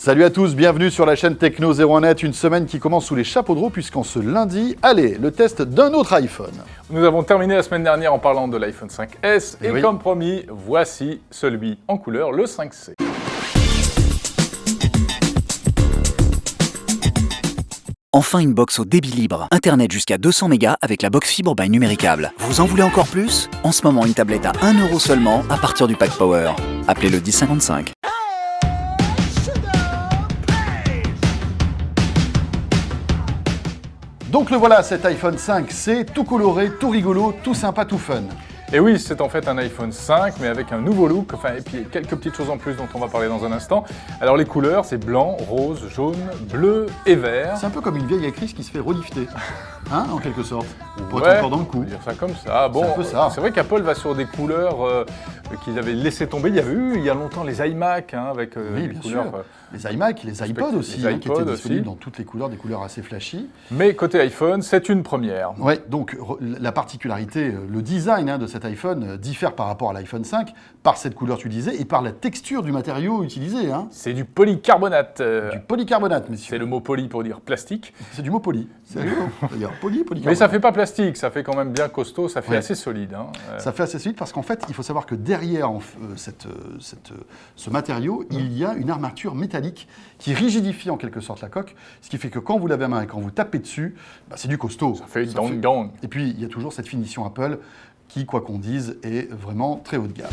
Salut à tous, bienvenue sur la chaîne Techno01net, une semaine qui commence sous les chapeaux de roue puisqu'en ce lundi, allez, le test d'un autre iPhone. Nous avons terminé la semaine dernière en parlant de l'iPhone 5S et oui. comme promis, voici celui en couleur, le 5C. Enfin une box au débit libre, internet jusqu'à 200 mégas avec la box fibre by Numéricable. Vous en voulez encore plus? En ce moment, une tablette à 1 € seulement à partir du pack Power. Appelez le 1055. Donc le voilà, cet iPhone 5C, tout coloré, tout rigolo, tout sympa, tout fun. Et oui, c'est en fait un iPhone 5, mais avec un nouveau look, et puis quelques petites choses en plus dont on va parler dans un instant. Alors les couleurs, c'est blanc, rose, jaune, bleu et vert. C'est un peu comme une vieille actrice qui se fait relifter, hein, en quelque sorte, pour Ouais, être encore dans le on coup. peut dire ça comme ça. Bon, C'est un peu ça. c'est vrai qu'Apple va sur des couleurs qu'ils avaient laissé tomber. Il y avait eu il y a longtemps les iMac avec Oui, des bien couleurs. sûr. Les iMac, les iPods aussi, les qui étaient iPods disponibles aussi. dans toutes les couleurs, des couleurs assez flashy. Mais côté iPhone, c'est une première. Ouais, donc la particularité, le design de cet iPhone diffère par rapport à l'iPhone 5, par cette couleur, tu disais, et par la texture du matériau utilisé. Hein. C'est du polycarbonate. Du polycarbonate, messieurs. C'est le mot poly pour dire plastique. C'est du mot poly. C'est rigolo. D'ailleurs, polycarbonate. Mais ça fait pas plastique, ça fait quand même bien costaud, ça fait Ouais. assez solide. Hein. Ça fait assez solide parce qu'en fait, il faut savoir que derrière ce matériau, il y a une armature métallique qui rigidifie en quelque sorte la coque, ce qui fait que quand vous l'avez à main et quand vous tapez dessus, bah, c'est du costaud. Ça fait dong. Et puis, il y a toujours cette finition Apple qui, quoi qu'on dise, est vraiment très haut de gamme.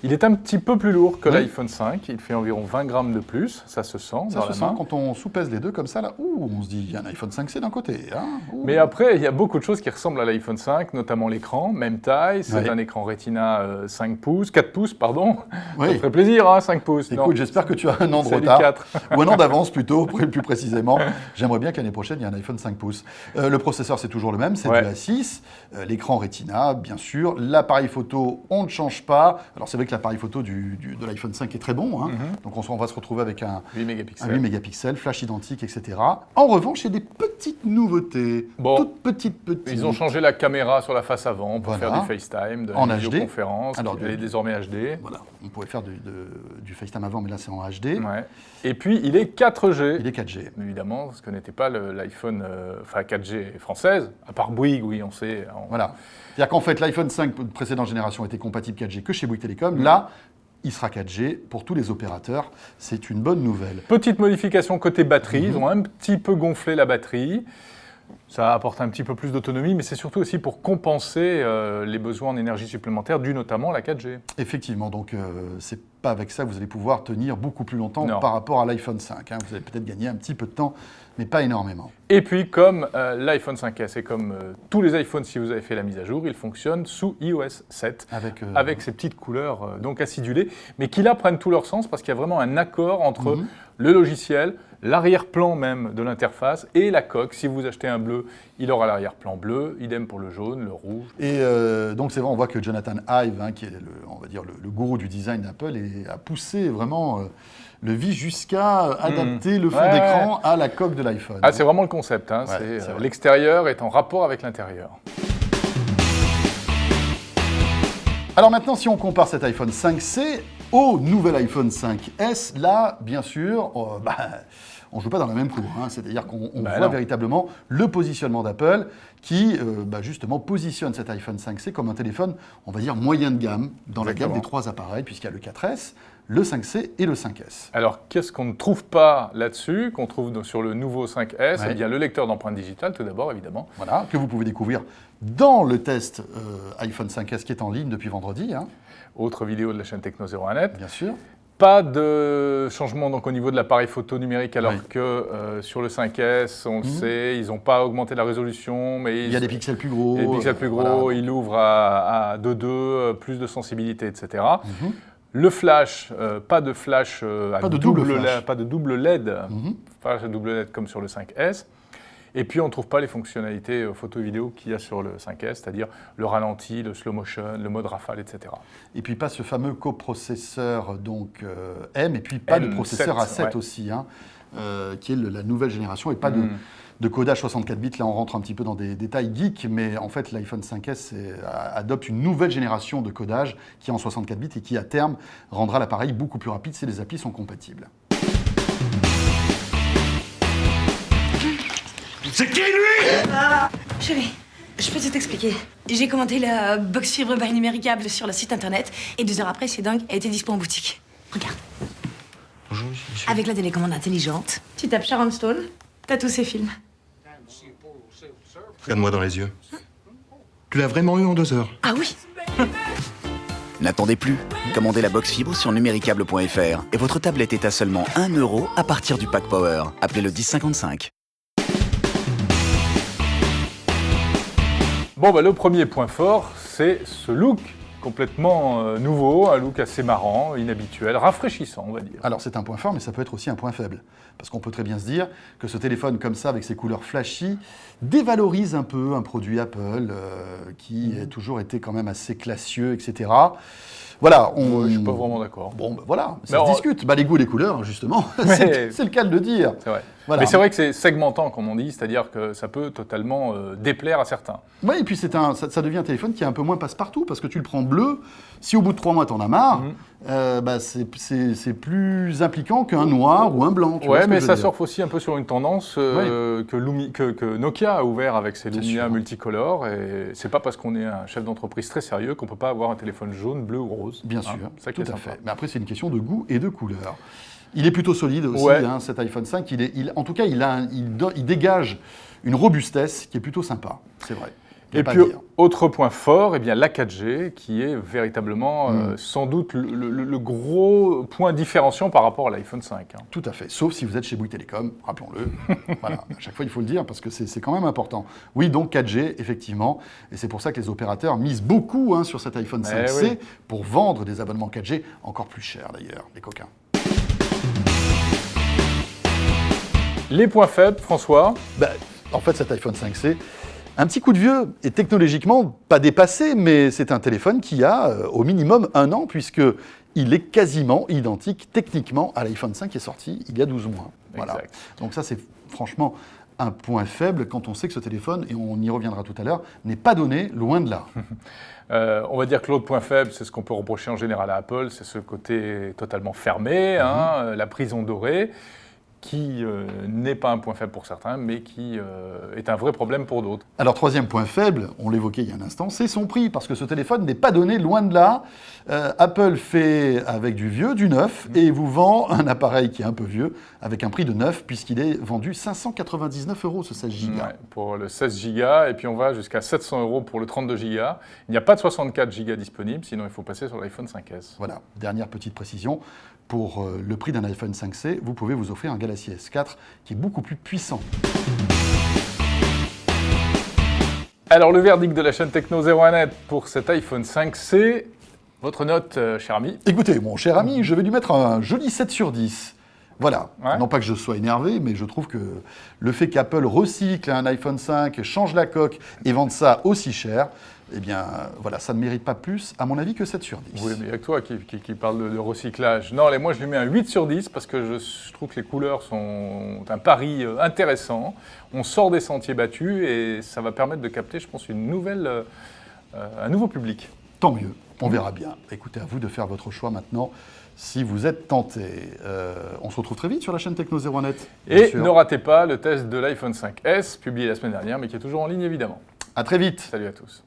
Il est un petit peu plus lourd que Oui. l'iPhone 5, il fait environ 20 grammes de plus, ça se sent Ça dans se la sent main. quand on soupèse les deux comme ça, là, ouh, on se dit, il y a un iPhone 5C d'un côté. Hein, ouh. Mais après, il y a beaucoup de choses qui ressemblent à l'iPhone 5, notamment l'écran, même taille, c'est Ouais. un écran Retina 5 pouces, 4 pouces, pardon. Oui. Ça me ferait plaisir, hein, 5 pouces. Non. Écoute, j'espère que tu as un an de C'est du retard, 4. ou un an d'avance plutôt, plus précisément. J'aimerais bien qu'année prochaine, il y ait un iPhone 5 pouces. Le processeur, c'est toujours le même, c'est Ouais. du A6. L'écran Retina, bien sûr. L'appareil photo, on ne change pas. Alors c'est vrai que l'appareil photo de l'iPhone 5 est très bon. Hein. Donc on va se retrouver avec un 8 mégapixels. 8 mégapixels, flash identique, etc. En revanche, il y a des petites nouveautés. Bon. Toutes petites. Ils ont changé la caméra sur la face avant pour Voilà. faire du FaceTime, de En la HD. vidéoconférence, Alors, elle est désormais HD. Voilà, on pouvait faire du FaceTime avant, mais là c'est en HD. Ouais. Et puis, il est 4G. Il est 4G. Évidemment, ce que n'était pas l'iPhone 4G française, à part Bouygues, oui, on sait. Voilà. C'est-à-dire qu'en fait, l'iPhone 5 de précédente génération était compatible 4G que chez Bouygues Telecom. Là, il sera 4G pour tous les opérateurs. C'est une bonne nouvelle. Petite modification côté batterie, ils ont un petit peu gonflé la batterie. Ça apporte un petit peu plus d'autonomie, mais c'est surtout aussi pour compenser les besoins en énergie supplémentaire dus notamment à la 4G. Effectivement, donc c'est pas avec ça que vous allez pouvoir tenir beaucoup plus longtemps Non. par rapport à l'iPhone 5. Hein. Vous allez peut-être gagner un petit peu de temps, mais pas énormément. Et puis, comme l'iPhone 5S et comme tous les iPhones, si vous avez fait la mise à jour, il fonctionne sous iOS 7, avec ces petites couleurs donc acidulées, mais qui là prennent tout leur sens parce qu'il y a vraiment un accord entre le logiciel, l'arrière-plan même de l'interface et la coque. Si vous achetez un bleu, il aura l'arrière-plan bleu, idem pour le jaune, le rouge. Et donc c'est vrai, on voit que Jonathan Ive, hein, qui est on va dire le gourou du design d'Apple, a poussé vraiment le vis jusqu'à adapter le fond Ouais. d'écran à la coque de l'iPhone. Ah, c'est vraiment le concept, hein, Ouais, c'est vrai. l'extérieur est en rapport avec l'intérieur. Alors maintenant, si on compare cet iPhone 5C au nouvel iPhone 5S, là, bien sûr, on ne joue pas dans la même cour. Hein. C'est-à-dire qu'on voit non. véritablement le positionnement d'Apple qui, justement, positionne cet iPhone 5C comme un téléphone, on va dire, moyen de gamme dans la gamme Exactement. des trois appareils, puisqu'il y a le 4S, le 5C et le 5S. Alors, qu'est-ce qu'on ne trouve pas là-dessus, qu'on trouve sur le nouveau 5S? Ouais. Eh bien, le lecteur d'empreintes digitales, tout d'abord, évidemment. Voilà, que vous pouvez découvrir dans le test iPhone 5S qui est en ligne depuis vendredi, hein, Autre vidéo de la chaîne Techno01net. bien sûr. Pas de changement donc, au niveau de l'appareil photo numérique, alors Oui. que sur le 5S, on le sait, ils n'ont pas augmenté la résolution, mais Il y a des pixels plus gros. des pixels plus gros, voilà. il ouvre à 2.2, plus de sensibilité, etc. Le flash, pas de flash à Pas de double flash. pas de double LED, flash à double LED comme sur le 5S. Et puis, on ne trouve pas les fonctionnalités photo et vidéo qu'il y a sur le 5S, c'est-à-dire le ralenti, le slow motion, le mode rafale, etc. Et puis pas ce fameux coprocesseur donc M, et puis pas de M7, processeur A7 ouais. aussi, hein, qui est la nouvelle génération, et pas de de codage 64 bits. Là, on rentre un petit peu dans des détails geeks, mais en fait, l'iPhone 5S adopte une nouvelle génération de codage qui est en 64 bits et qui, à terme, rendra l'appareil beaucoup plus rapide si les applis sont compatibles. C'est qui, lui? Chérie, je peux tout expliquer. J'ai commandé la box fibre by Numéricable sur le site internet et 2 heures après, c'est dingue, elle était dispo en boutique. Regarde. Bonjour, monsieur. Avec la télécommande intelligente, tu tapes Sharon Stone, t'as tous ses films. Regarde-moi dans les yeux. Tu l'as vraiment eu en 2 heures? Ah oui. N'attendez plus. Commandez la box fibre sur numéricable.fr et votre tablette est à seulement 1 € à partir du pack Power. Appelez le 1055. Bon, le premier point fort, c'est ce look complètement nouveau, un look assez marrant, inhabituel, rafraîchissant, on va dire. Alors c'est un point fort, mais ça peut être aussi un point faible. Parce qu'on peut très bien se dire que ce téléphone comme ça, avec ses couleurs flashy, dévalorise un peu un produit Apple qui a toujours été quand même assez classieux, etc. Voilà, Je suis pas vraiment d'accord. Bon, voilà, ça se discute. Les goûts et les couleurs, justement, c'est le cas de le dire. C'est vrai. Voilà. Mais c'est vrai que c'est segmentant, comme on dit, c'est-à-dire que ça peut totalement déplaire à certains. Oui, et puis ça devient un téléphone qui est un peu moins passe-partout, parce que tu le prends bleu, si au bout de 3 mois t'en as marre, c'est plus impliquant qu'un noir ou un blanc. Ouais, mais ça surfe aussi un peu sur une tendance que Nokia a ouvert avec ses Lumia multicolores, et c'est pas parce qu'on est un chef d'entreprise très sérieux qu'on peut pas avoir un téléphone jaune, bleu ou rose. Bien sûr, ça tout à fait. Mais après, c'est une question de goût et de couleur. Il est plutôt solide aussi, cet iPhone 5. En tout cas, il dégage une robustesse qui est plutôt sympa, c'est vrai. Et puis, autre point fort, la 4G, qui est véritablement sans doute le gros point différenciant par rapport à l'iPhone 5. Tout à fait, sauf si vous êtes chez Bouygues Télécom, rappelons-le. Voilà, à chaque fois, il faut le dire, parce que c'est quand même important. Oui, donc 4G, effectivement, et c'est pour ça que les opérateurs misent beaucoup sur cet iPhone 5C pour vendre des abonnements 4G, encore plus chers d'ailleurs, les coquins. Les points faibles, François? En fait, cet iPhone 5C, un petit coup de vieux, et technologiquement pas dépassé, mais c'est un téléphone qui a au minimum 1 an, puisqu'il est quasiment identique techniquement à l'iPhone 5 qui est sorti il y a 12 mois. Voilà. Donc ça, c'est franchement un point faible quand on sait que ce téléphone, et on y reviendra tout à l'heure, n'est pas donné, loin de là. On va dire que l'autre point faible, c'est ce qu'on peut reprocher en général à Apple, c'est ce côté totalement fermé, la prison dorée, qui n'est pas un point faible pour certains, mais qui est un vrai problème pour d'autres. Alors, troisième point faible, on l'évoquait il y a un instant, c'est son prix, parce que ce téléphone n'est pas donné, loin de là. Apple fait avec du vieux, du neuf, et vous vend un appareil qui est un peu vieux, avec un prix de neuf, puisqu'il est vendu 599 € ce 16 Go. Ouais, pour le 16 Go, et puis on va jusqu'à 700 € pour le 32 Go. Il n'y a pas de 64 Go disponible, sinon il faut passer sur l'iPhone 5S. Voilà, dernière petite précision. Pour le prix d'un iPhone 5C, vous pouvez vous offrir un Galaxy S4 qui est beaucoup plus puissant. Alors, le verdict de la chaîne Techno 01net pour cet iPhone 5C, votre note, cher ami? Écoutez, mon cher ami, je vais lui mettre un joli 7 sur 10. Voilà, non pas que je sois énervé, mais je trouve que le fait qu'Apple recycle un iPhone 5, change la coque et vende ça aussi cher, voilà, ça ne mérite pas plus, à mon avis, que 7 sur 10. Oui, mais il y a que toi qui parle de recyclage. Non, moi, je lui mets un 8 sur 10 parce que je trouve que les couleurs sont un pari intéressant. On sort des sentiers battus et ça va permettre de capter, je pense, un nouveau public. Tant mieux, on verra bien. Écoutez, à vous de faire votre choix maintenant. Si vous êtes tenté, on se retrouve très vite sur la chaîne Techno 01net. Et ne ratez pas le test de l'iPhone 5S, publié la semaine dernière, mais qui est toujours en ligne, évidemment. À très vite. Salut à tous.